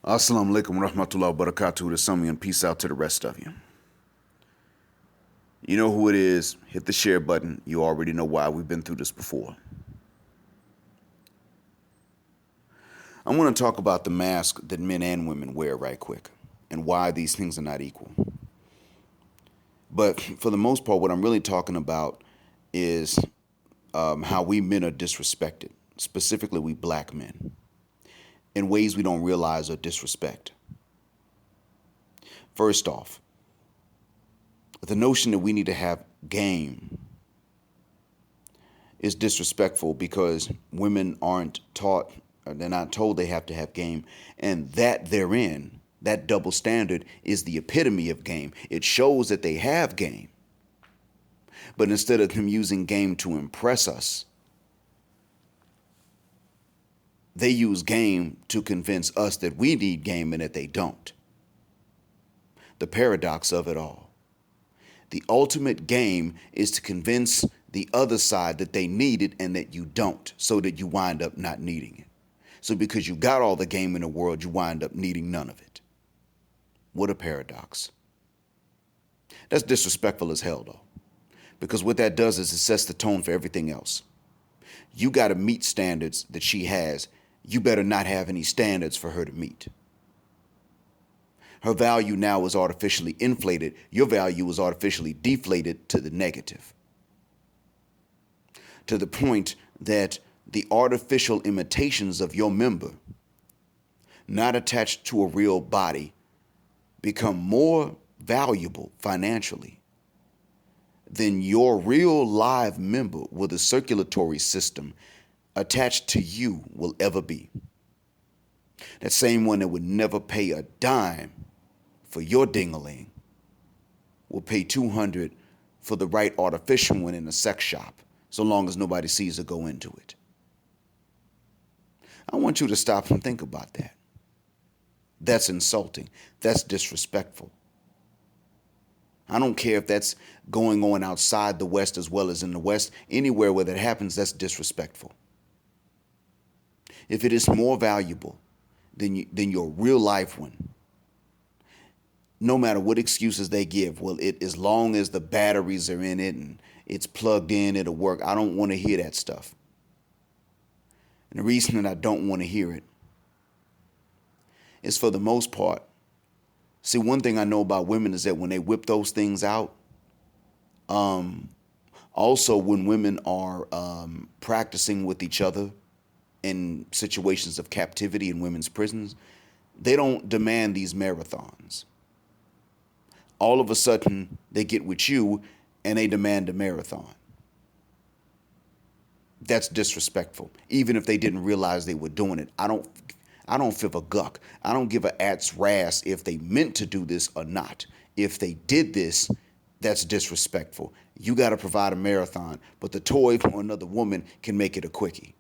Assalamu alaikum rahmatullahi wa barakatuh to some and peace out to the rest of you. You know who it is. Hit the share button. You already know why. We've been through this before. I want to talk about the mask that men and women wear right quick and why these things are not equal. But for the most part, what I'm really talking about is how we men are disrespected, specifically we black men, in ways we don't realize are disrespect. First off, the notion that we need to have game is disrespectful because women aren't taught, or they're not told they have to have game, and that therein, that double standard is the epitome of game. It shows that they have game, but instead of them using game to impress us, they use game to convince us that we need game and that they don't. The paradox of it all. The ultimate game is to convince the other side that they need it and that you don't, so that you wind up not needing it. So because you got all the game in the world, you wind up needing none of it. What a paradox. That's disrespectful as hell, though, because what that does is it sets the tone for everything else. You got to meet standards that she has. You better not have any standards for her to meet. Her value now is artificially inflated. Your value is artificially deflated to the negative. To the point that the artificial imitations of your member, not attached to a real body, become more valuable financially than your real live member with a circulatory system attached to you will ever be. That same one that would never pay a dime for your ding-a-ling will pay $200 for the right artificial one in a sex shop, so long as nobody sees her go into it. I want you to stop and think about that. That's insulting. That's disrespectful. I don't care if that's going on outside the West as well as in the West. Anywhere where that happens, that's disrespectful. If it is more valuable than your real life one, no matter what excuses they give, well, as long as the batteries are in it and it's plugged in, it'll work. I don't want to hear that stuff. And the reason that I don't want to hear it is, for the most part, see, one thing I know about women is that when they whip those things out, also when women are practicing with each other in situations of captivity in women's prisons, they don't demand these marathons. All of a sudden, they get with you and they demand a marathon. That's disrespectful, even if they didn't realize they were doing it. I don't feel a guck. I don't give a at's ras if they meant to do this or not. If they did this, that's disrespectful. You got to provide a marathon, but the toy for another woman can make it a quickie.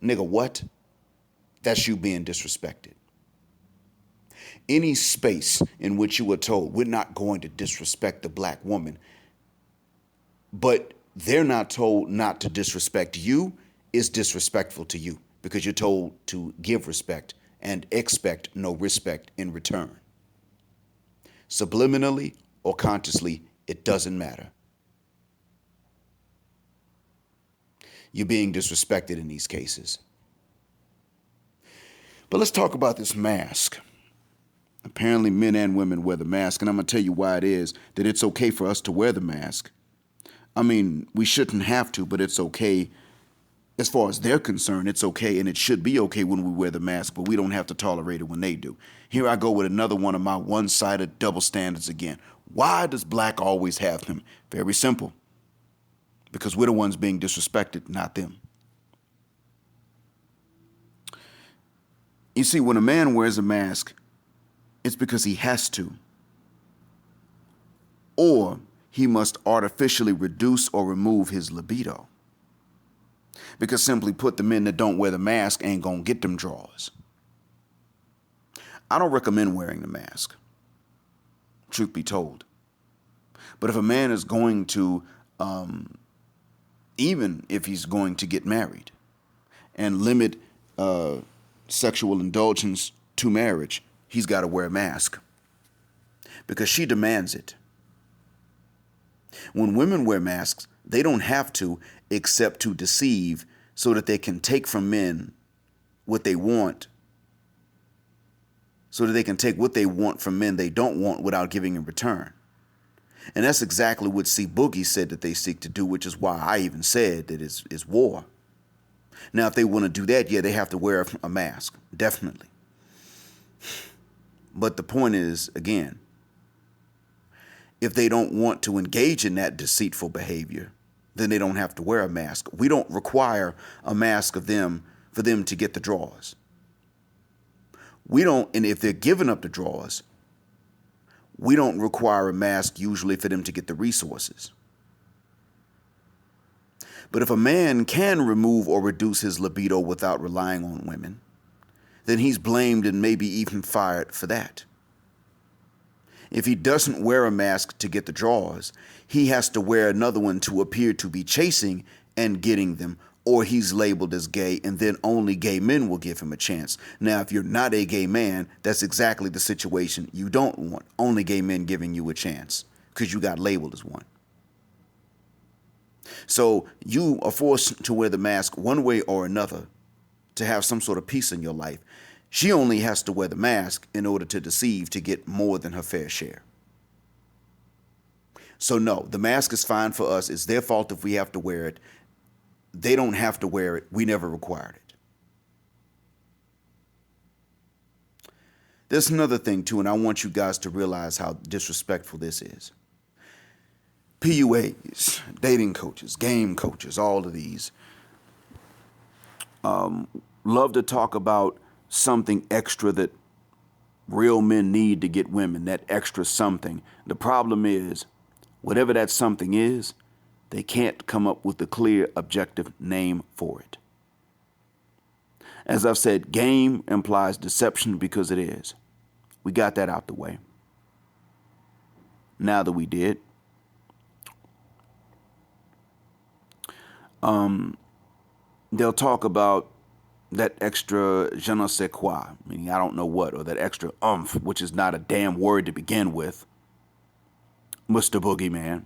Nigga, what? That's you being disrespected. Any space in which you are told we're not going to disrespect the black woman, but they're not told not to disrespect you, is disrespectful to you because you're told to give respect and expect no respect in return. Subliminally or consciously, it doesn't matter. You're being disrespected in these cases. But let's talk about this mask. Apparently, men and women wear the mask, and I'm going to tell you why it is that it's okay for us to wear the mask. I mean, we shouldn't have to, but it's okay. As far as they're concerned, it's okay, and it should be okay when we wear the mask, but we don't have to tolerate it when they do. Here I go with another one of my one-sided double standards again. Why does black always have them? Very simple. Because we're the ones being disrespected, not them. You see, when a man wears a mask, it's because he has to. Or he must artificially reduce or remove his libido. Because simply put, the men that don't wear the mask ain't gonna get them draws. I don't recommend wearing the mask, truth be told. But if a man is going to, even if he's going to get married and limit sexual indulgence to marriage, he's got to wear a mask because she demands it. When women wear masks, they don't have to except to deceive so that they can take from men what they want, so that they can take what they want from men they don't want without giving in return. And that's exactly what C. Boogie said that they seek to do, which is why I even said that it's war. Now, if they want to do that, yeah, they have to wear a mask, definitely. But the point is, again, if they don't want to engage in that deceitful behavior, then they don't have to wear a mask. We don't require a mask of them for them to get the draws. We don't, and if they're giving up the draws, we don't require a mask usually for them to get the resources. But if a man can remove or reduce his libido without relying on women, then he's blamed and maybe even fired for that. If he doesn't wear a mask to get the draws, he has to wear another one to appear to be chasing and getting them, or he's labeled as gay, and then only gay men will give him a chance. Now, if you're not a gay man, that's exactly the situation you don't want. Only gay men giving you a chance because you got labeled as one. So you are forced to wear the mask one way or another to have some sort of peace in your life. She only has to wear the mask in order to deceive to get more than her fair share. So no, the mask is fine for us. It's their fault if we have to wear it. They don't have to wear it. We never required it. There's another thing too, and I want you guys to realize how disrespectful this is. PUAs, dating coaches, game coaches, all of these love to talk about something extra that real men need to get women, that extra something. The problem is, whatever that something is, they can't come up with a clear, objective name for it. As I've said, game implies deception because it is. We got that out the way. Now that we did, they'll talk about that extra je ne sais quoi, meaning I don't know what, or that extra oomph, which is not a damn word to begin with, Mr. Boogeyman.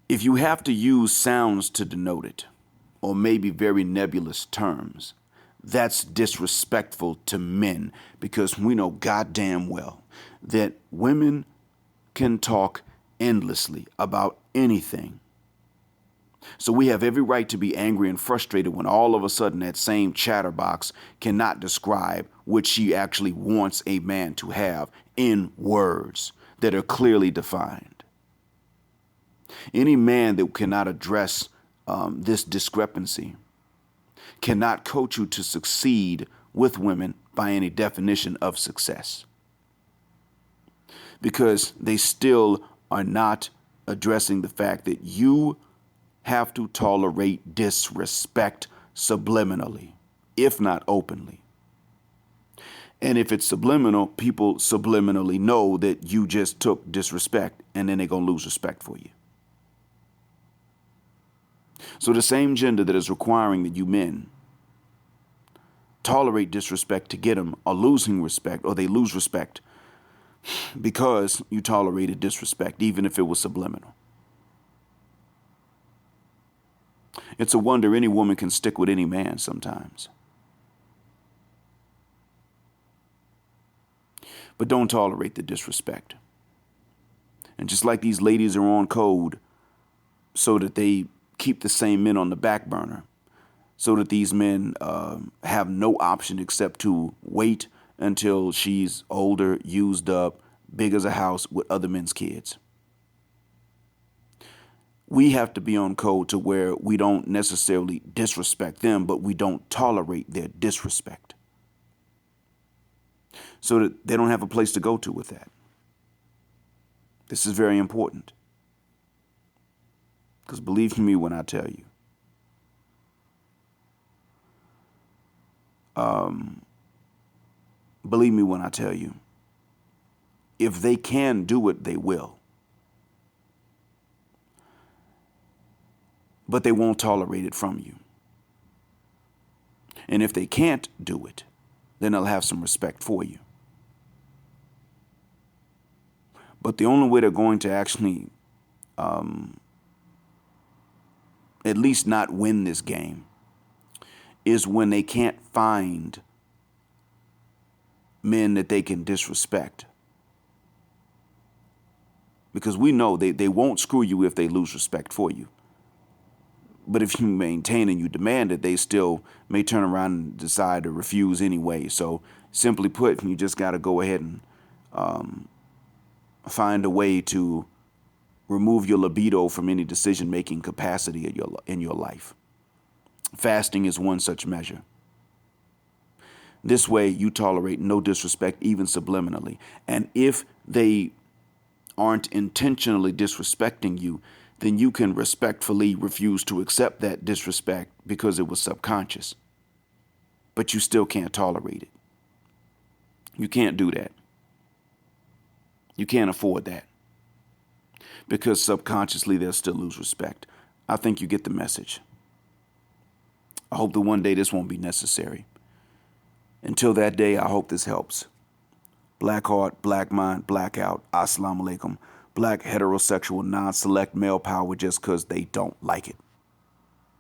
If you have to use sounds to denote it, or maybe very nebulous terms, that's disrespectful to men, because we know goddamn well that women can talk endlessly about anything. So we have every right to be angry and frustrated when all of a sudden that same chatterbox cannot describe what she actually wants a man to have in words that are clearly defined. Any man that cannot address this discrepancy cannot coach you to succeed with women by any definition of success, because they still are not addressing the fact that you have to tolerate disrespect subliminally, if not openly. And if it's subliminal, people subliminally know that you just took disrespect, and then they're going to lose respect for you. So the same gender that is requiring that you men tolerate disrespect to get them are losing respect, or they lose respect because you tolerated disrespect, even if it was subliminal. It's a wonder any woman can stick with any man sometimes. But don't tolerate the disrespect. And just like these ladies are on code so that they keep the same men on the back burner, so that these men have no option except to wait until she's older, used up, big as a house with other men's kids. We have to be on code to where we don't necessarily disrespect them, but we don't tolerate their disrespect, so that they don't have a place to go to with that. This is very important, because believe me when I tell you, if they can do it, they will. But they won't tolerate it from you. And if they can't do it, then they'll have some respect for you. But the only way they're going to actually at least not win this game is when they can't find men that they can disrespect. Because we know they won't screw you if they lose respect for you. But if you maintain and you demand it, they still may turn around and decide to refuse anyway. So simply put, you just got to go ahead and find a way to remove your libido from any decision-making capacity in your life. Fasting is one such measure. This way, you tolerate no disrespect, even subliminally. And if they aren't intentionally disrespecting you, then you can respectfully refuse to accept that disrespect because it was subconscious. But you still can't tolerate it. You can't do that. You can't afford that. Because subconsciously they'll still lose respect. I think you get the message. I hope that one day this won't be necessary. Until that day, I hope this helps. Black heart, black mind, blackout, assalamu alaikum. Black heterosexual non-select male power just because they don't like it.